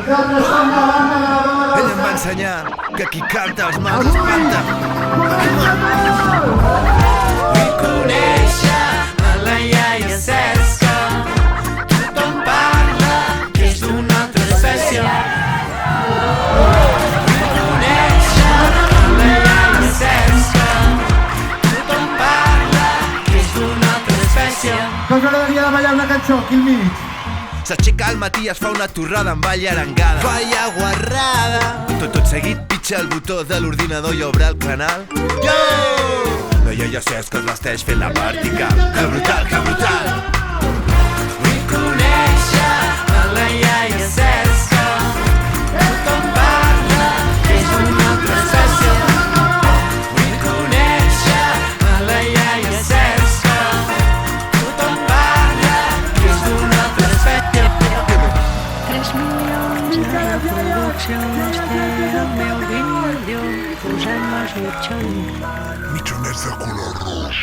Ell em va ensenyar que qui canta els mals espanta. Vull conèixer a la iaia Cesca. Tothom parla que és d'una altra espècie. Vull conèixer a la iaia Cesca. Tothom parla que és d'una altra espècie. Que us agradaria de ballar una cançó aquí al mig? S'aixeca al matí i es fa una torrada amb balla arengada. Balla guarrada. Tot seguit pitja el botó de l'ordinador i obre el canal. Yo! La iaia Cesca es vesteix fent la vertical. Que brutal, que brutal. Vull conèixer a la iaia Cesca. Tothom parla que és d'una altra espècie. Vull conèixer a la iaia Cesca. Tothom parla que és d'una altra espècie. 3 milions de reproduccions té el meu vídeo, posem-nos mitjons. Mitjoners de color roig.